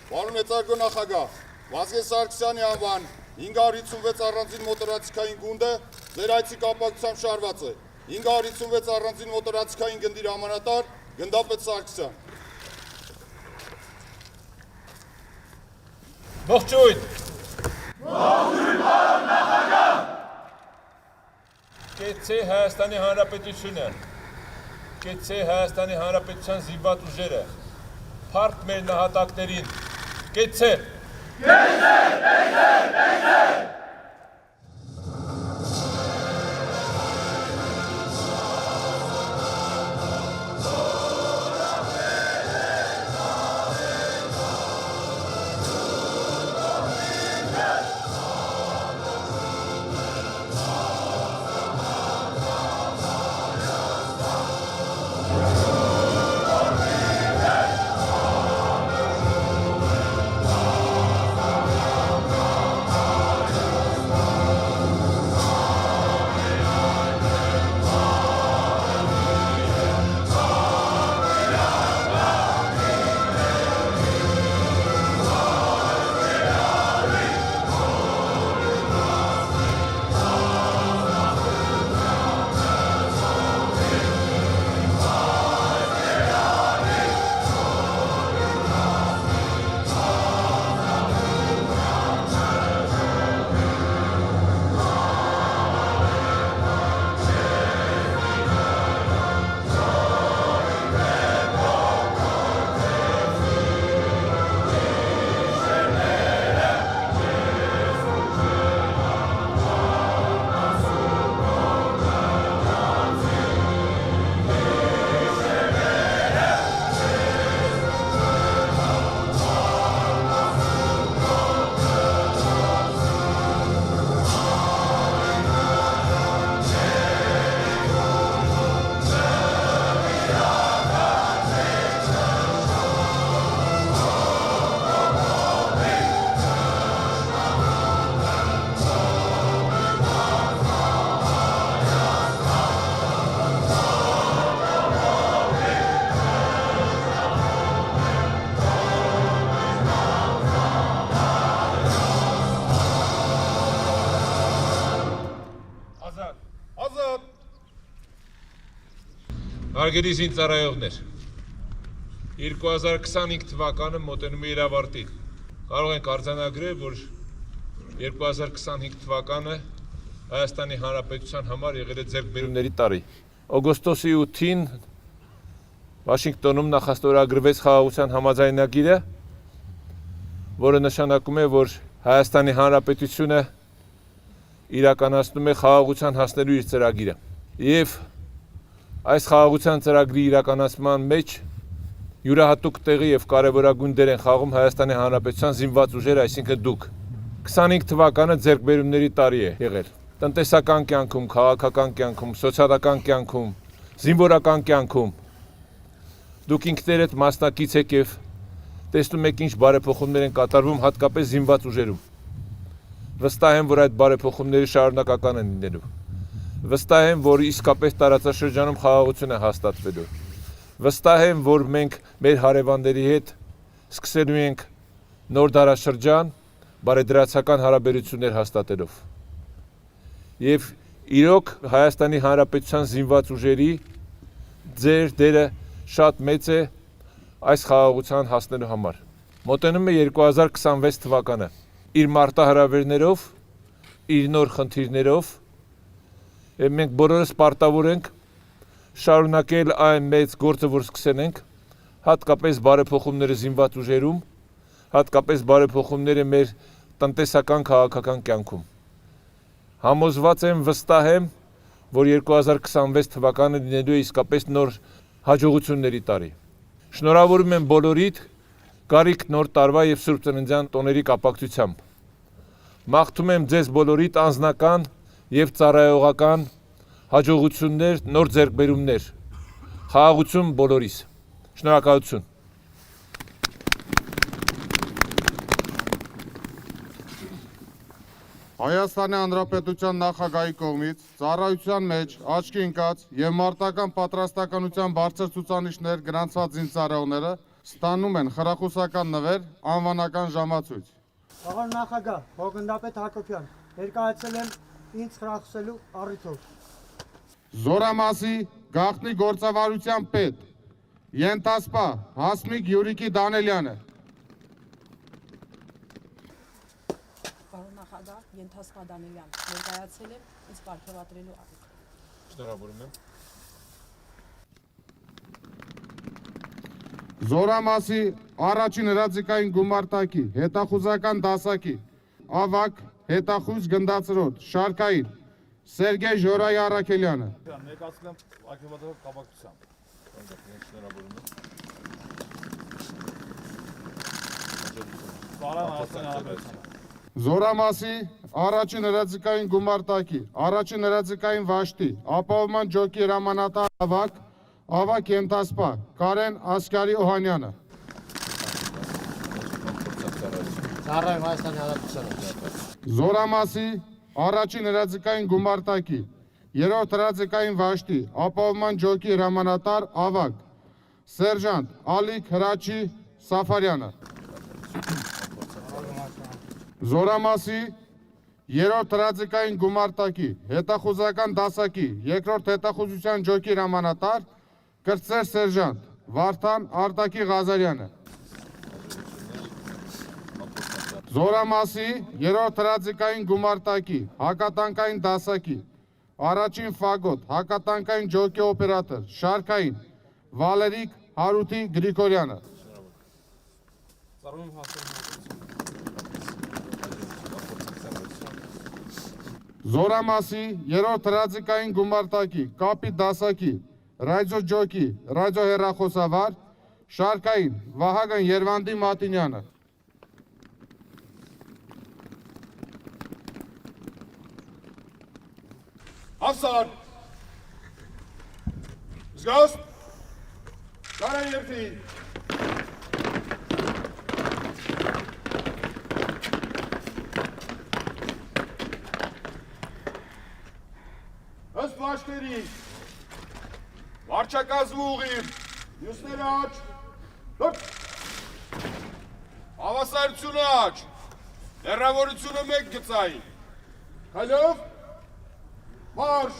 Պարոն մեծարգո նախագահ, Վազգեն Սարգսյանի անվան 556 առանձին մոտորացիկային գունդը ձեր այցի կապակցությամբ շարված է։ 556 առանձին մոտորացիկային գնդի հրամանատար Գնդապետ Սարգսյան։ Ողջույն։ Ողջույն, պարոն նախագահ։ Կեցցե Հայաստանի Հանրապետությունը, կեցցե Հայաստանի Հանրապետության զինված ուժերը, փառք մեր նահատակներին, կեցցե։ Կեցցե, կեցցե, կեցցե։ Հարգելի զինծառայողներ, 2025 թվականը մոտենում է իր ավարտին։ Կարող ենք արձանագրել, որ 2025 թվականը Հայաստանի Հանրապետության համար եղել է ձեռքբերումների տարի։ Օգոստոսի 8-ին Վաշինգտոնում նախաստորագրվեց խաղաղության համաձայնագիրը, որը նշանակում է, որ Հայաստանի Հանրապետությունը իրականացնում է խաղաղության հասնելու իր ծրագիրը։ Եվ այս խաղաղության ծրագրի իրականացման մեջ յուրահատուկ տեղի եւ կարեւորագույն դեր են խաղում Հայաստանի Հանրապետության զինված ուժերը, այսինքն դուք։ 25 թվականը ձեռքբերումների տարի է եղել։ Տնտեսական կյանքում, քաղաքական կյանքում, սոցիալական կյանքում, զինվորական կյանքում։ Դուք ինքներդ մասնակից եք եւ տեսնում եք ինչ բարեփոխումներ են կատարվում հատկապես զինված ուժերում։ Վստահ եմ, որ այդ բարեփոխումները շարունակական են լինելու։ Վստահ եմ, որ իսկապես տարածաշրջանում խաղաղություն է հաստատվելու։ Վստահ եմ, որ մենք մեր հարևանների հետ սկսելու ենք նոր դարաշրջան բարեդրացական հարաբերություններ հաստատելով։ Եվ իրոք Հայաստանի Հանրապետության զինված ուժերի ձեր դերը շատ մեծ է այս խաղաղության հասնելու համար։ Մոտենում է 2026 թվականը իր մարտահրավերներով, իր նոր խնդիրներով Եվ մենք բոլորս պարտավոր ենք շարունակել այն մեծ գործը, որ սկսել ենք, հատկապես բարեփոխումները զինված ուժերում, հատկապես բարեփոխումները մեր տնտեսական քաղաքական կյանքում։ Համոզված եմ, վստահ եմ, որ 2026 թվականը լինելու է իսկապես նոր հաջողությունների տարի։ Շնորհավորում եմ բոլորիդ գարիք նոր տարվա եւ Սուրբ Ծննդյան տոների կապակցությամբ։ Մաղթում եմ ձեզ բոլորիդ անձնական եւ ծառայողական հաջողություններ, նոր ձեռքբերումներ, խաղաղություն բոլորիս։ Շնորհակալություն։ Հայաստանի Հանրապետության նախագահի կողմից ծառայության մեջ աչքի ընկած եւ մարտական պատրաստականության բարձր ցուցանիշներ գրանցված զինծառայողները ստանում են խրախուսական նվեր, անվանական ժամացույց։ Աղան նախագահ, Հոգնդապետ Հակոբյան, ներկայացել եմ ինձ խրախուսելու առիթով։ Զորամասի գաղտնի գործավարության պետ, ենթասպա Հասմիկ Յուրիկի Դանելյանը։ Պարոն նախագահ, ենթասպա Դանելյան, ներկայացել եմ ինձ պարգևատրելու առիթ։ Շնորհավորում եմ։ Զորամասի առաջին հրաձգային գումարտակի, հետախուզական դասակի, ավակ հետախույզ գնդացրոտ, շարքային, Սերգեյ Ժորայ Արաքելյանը։ Ներկայացել եմ ակտիվատորով կապակցությամբ։ Շնորհավորում եմ։ Բարան Հայաստանի Հանրապետությունը։ Զորամասի առաջին հրաձգային գումարտակի, առաջին հրաձգային վաշտի, ապահովման ջոկի հրամանատար ավակ ենթասպա Կարեն Ասկարի Օհանյանը։ Ծառայում Հայաստանի Հանրապետությանը։ Զորամասի առաջին հրաձգային գումարտակի, երրորդ հրաձգային վաշտի, ապահովման ջոկի հրամանատար ավակ Սերժանտ Ալիկ Հրաչի Սաֆարյանը։ Զորամասի երրորդ հրաձգային գումարտակի, հետախուզական դասակի, երկրորդ հետախուզության ջոկի հրամանատար կրտսեր սերժանտ Վարդան Արտակի Ղազարյանը։ Զորամասի երրորդ հրաձգային գումարտակի, հակատանկային դասակի, առաջին ֆագոտ, հակատանկային ջոկի օպերատոր, շարքային Վալերիկ Հարութի Գրիգորյանը։ Ծառայում Հայաստանի Զորամասի երրորդ հրաձգային գումարտակի, կապի դասակի, ռադիո ջոկի, ռադիո հեռախոսավար, շարքային Վահագն Երվանդի Մատինյանը։ Հավսան։ Զգաստ։ Կարան երթի։ Ըստ վաշտերի, վարչակազմը ուղիղ, մյուսները աչ, լոք, հավասարությունը աչ, հեռավորությունը մեկ գծային, քայլով, մարշ,